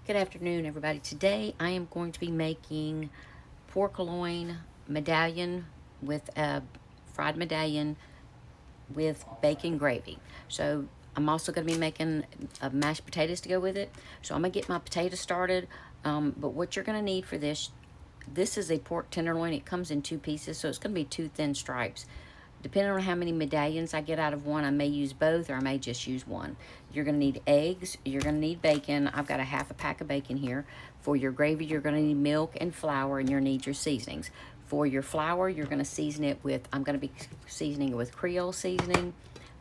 Good afternoon, everybody. Today I am going to be making pork loin medallion with a fried medallion with bacon gravy. So I'm also going to be making mashed potatoes to go with it. So I'm going to get my potatoes started. But what you're going to need for this is a pork tenderloin. It comes in two pieces, so it's going to be two thin stripes. Depending on how many medallions I get out of one, I may use both or I may just use one. You're going to need eggs. You're going to need bacon. I've got a half a pack of bacon here. For your gravy, you're going to need milk and flour, and you'll need your seasonings. For your flour, you're going to season it with, I'm going to be seasoning it with Creole seasoning,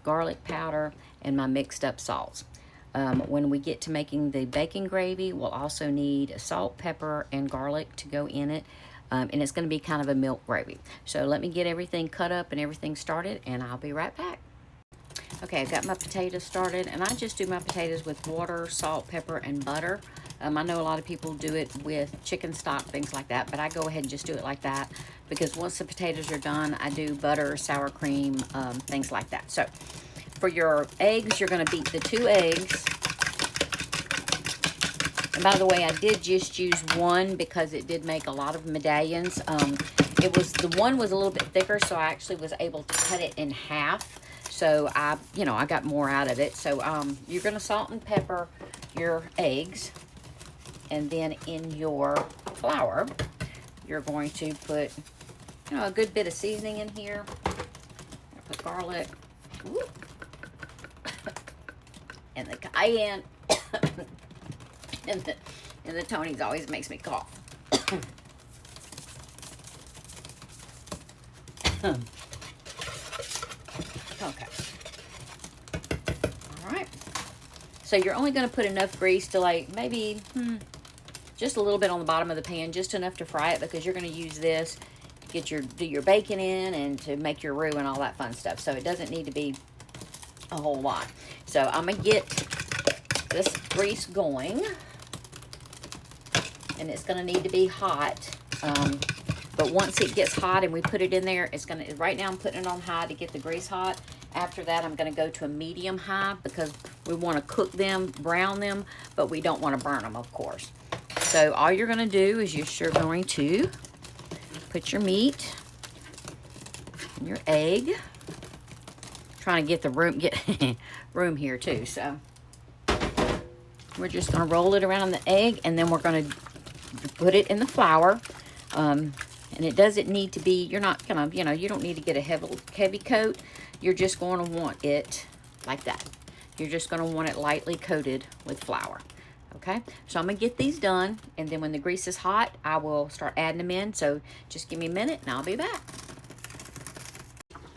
garlic powder, and my mixed up salts. When we get to making the bacon gravy, we'll also need salt, pepper, and garlic to go in it. And it's going to be kind of a milk gravy. So let me get everything cut up and everything started, and I'll be right back. Okay, I've got my potatoes started, and I just do my potatoes with water, salt, pepper, and butter. I know a lot of people do it with chicken stock, things like that, but I go ahead and just do it like that because once the potatoes are done, I do butter, sour cream, things like that. So for your eggs, you're going to beat the 2 eggs. And by the way, I did just use one because it did make a lot of medallions. The one was a little bit thicker, so I actually was able to cut it in half. So I got more out of it. So you're going to salt and pepper your eggs, and then in your flour, you're going to put a good bit of seasoning in here. Put garlic, and the cayenne. And the Tony's always makes me cough. Okay. All right. So you're only going to put enough grease to maybe just a little bit on the bottom of the pan, just enough to fry it because you're going to use this to do your bacon in and to make your roux and all that fun stuff. So it doesn't need to be a whole lot. So I'm going to get this grease going. And it's going to need to be hot. But once it gets hot and we put it in there, right now I'm putting it on high to get the grease hot. After that, I'm going to go to a medium high because we want to cook them, brown them, but we don't want to burn them, of course. So all you're going to do is you're going to put your meat and your egg. Trying to get the room here too. So we're just going to roll it around the egg, and then we're going to put it in the flour. And it doesn't need to be, you're not going to, you don't need to get a heavy coat. You're just going to want it like that. You're just going to want it lightly coated with flour. Okay, so I'm going to get these done, and then when the grease is hot, I will start adding them in. So just give me a minute, and I'll be back.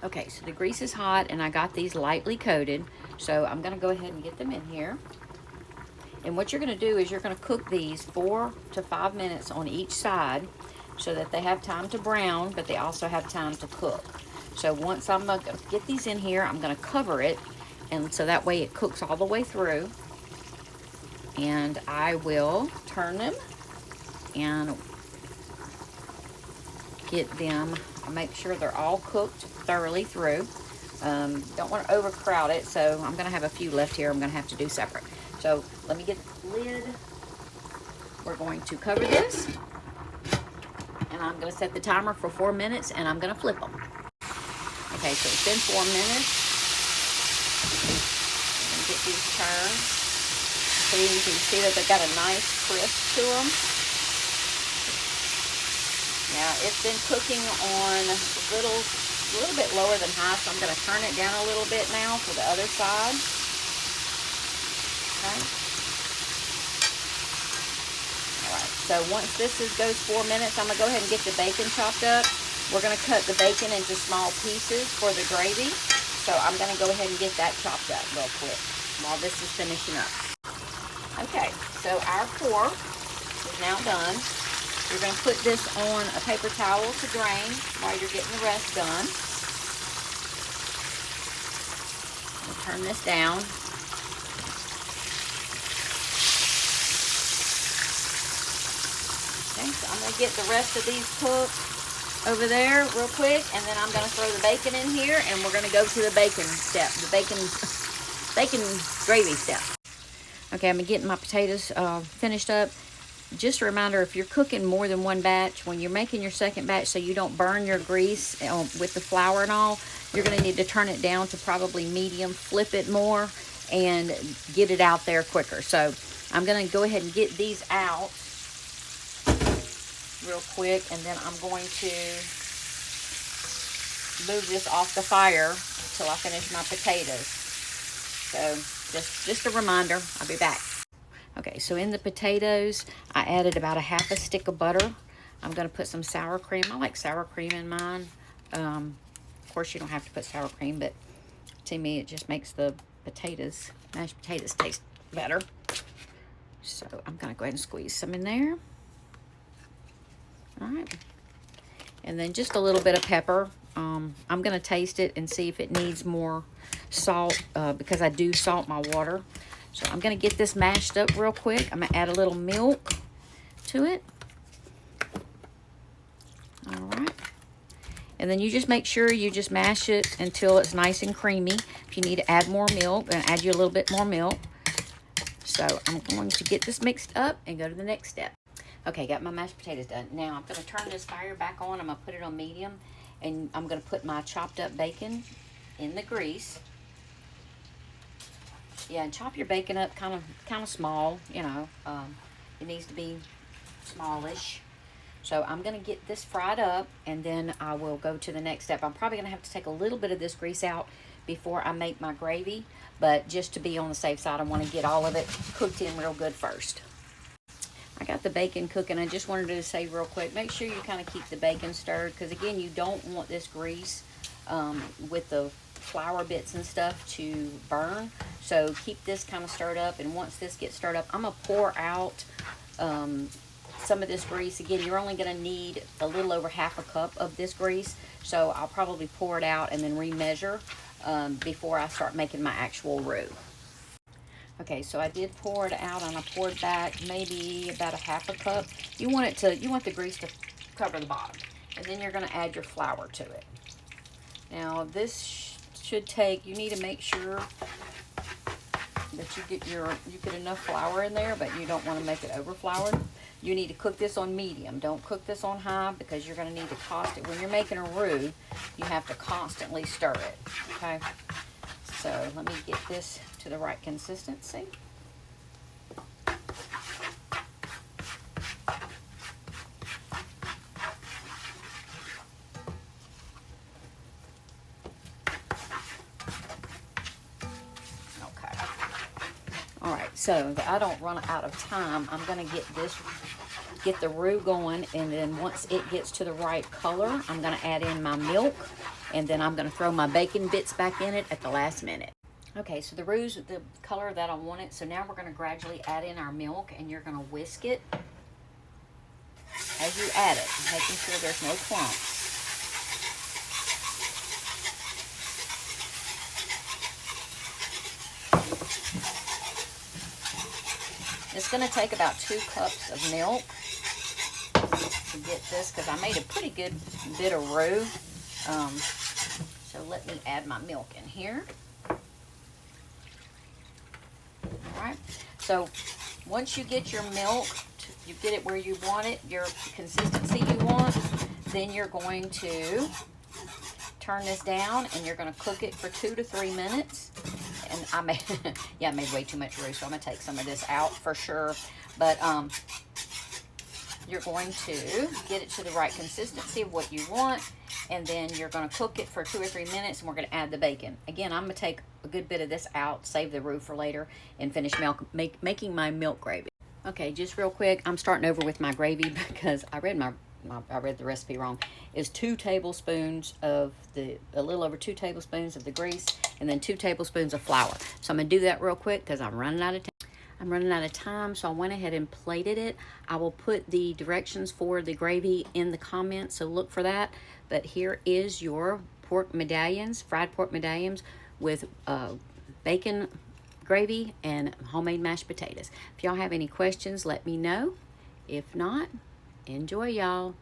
Okay, so the grease is hot, and I got these lightly coated. So I'm going to go ahead and get them in here. And what you're going to do is you're going to cook these 4 to 5 minutes on each side so that they have time to brown, but they also have time to cook. So once I'm going to get these in here, I'm going to cover it, and so that way it cooks all the way through. And I will turn them and get them, make sure they're all cooked thoroughly through. Don't want to overcrowd it, so I'm going to have a few left here I'm going to have to do separate. So let me get the lid. We're going to cover this, and I'm going to set the timer for 4 minutes, and I'm going to flip them. Okay, so it's been 4 minutes. I'm going to get these turned. So you can see that they've got a nice crisp to them. Now it's been cooking on a little bit lower than high, so I'm going to turn it down a little bit now for the other side. Okay. All right, so once this goes 4 minutes, I'm going to go ahead and get the bacon chopped up. We're going to cut the bacon into small pieces for the gravy. So I'm going to go ahead and get that chopped up real quick while this is finishing up. Okay, so our pork is now done. You're going to put this on a paper towel to drain while you're getting the rest done. I'll turn this down. Okay, so I'm going to get the rest of these cooked over there real quick, and then I'm going to throw the bacon in here, and we're going to go to the bacon step, the bacon gravy step. Okay, I'm getting my potatoes finished up. Just a reminder, if you're cooking more than one batch, when you're making your second batch so you don't burn your grease with the flour and all, you're going to need to turn it down to probably medium, flip it more, and get it out there quicker. So I'm going to go ahead and get these out real quick, and then I'm going to move this off the fire till I finish my potatoes. So just a reminder, I'll be back. Okay, so in the potatoes, I added about a half a stick of butter. I'm going to put some sour cream. I like sour cream in mine. Of course, you don't have to put sour cream, but to me, it just makes the potatoes, mashed potatoes, taste better. So I'm going to go ahead and squeeze some in there. All right. And then just a little bit of pepper. I'm going to taste it and see if it needs more salt because I do salt my water. So I'm going to get this mashed up real quick. I'm going to add a little milk to it. All right. And then you just make sure you just mash it until it's nice and creamy. If you need to add more milk, then add you a little bit more milk. So I'm going to get this mixed up and go to the next step. Okay, got my mashed potatoes done. Now I'm going to turn this fire back on. I'm going to put it on medium. And I'm going to put my chopped up bacon in the grease. Yeah, and chop your bacon up kind of small, you know. It needs to be smallish. So I'm going to get this fried up, and then I will go to the next step. I'm probably going to have to take a little bit of this grease out before I make my gravy, but just to be on the safe side, I want to get all of it cooked in real good first. I got the bacon cooking. I just wanted to say real quick, make sure you kind of keep the bacon stirred, because again, you don't want this grease with the flour bits and stuff to burn. So keep this kind of stirred up, and once this gets stirred up, I'm gonna pour out some of this grease. Again, you're only gonna need a little over half a cup of this grease, so I'll probably pour it out and then remeasure before I start making my actual roux. Okay, so I did pour it out, and I poured back maybe about a half a cup. You want the grease to cover the bottom, and then you're gonna add your flour to it. Now this should take, you need to make sure that you get enough flour in there, but you don't want to make it over floured. You need to cook this on medium. Don't cook this on high, because you're going to need to when you're making a roux, you have to constantly stir it. Okay, so let me get this to the right consistency. So that I don't run out of time, I'm going to get the roux going, and then once it gets to the right color, I'm going to add in my milk, and then I'm going to throw my bacon bits back in it at the last minute. Okay, so the roux is the color that I want it, so now we're going to gradually add in our milk, and you're going to whisk it as you add it, making sure there's no clumps. It's going to take about 2 cups of milk to get this, because I made a pretty good bit of roux. So let me add my milk in here. All right. So once you get your milk, you get it where you want it, your consistency you want, then you're going to turn this down, and you're going to cook it for 2 to 3 minutes. And I made, yeah, I made way too much roux, so I'm going to take some of this out for sure. But you're going to get it to the right consistency of what you want, and then you're going to cook it for 2 or 3 minutes, and we're going to add the bacon. Again, I'm going to take a good bit of this out, save the roux for later, and finish making my milk gravy. Okay, just real quick, I'm starting over with my gravy because I read the recipe wrong. Is 2 tablespoons of a little over 2 tablespoons of the grease, and then 2 tablespoons of flour. So I'm gonna do that real quick because I'm running out of time. So I went ahead and plated it. I will put the directions for the gravy in the comments, so look for that. But here is your pork medallions, fried pork medallions with bacon gravy and homemade mashed potatoes. If y'all have any questions, let me know. If not, enjoy, y'all.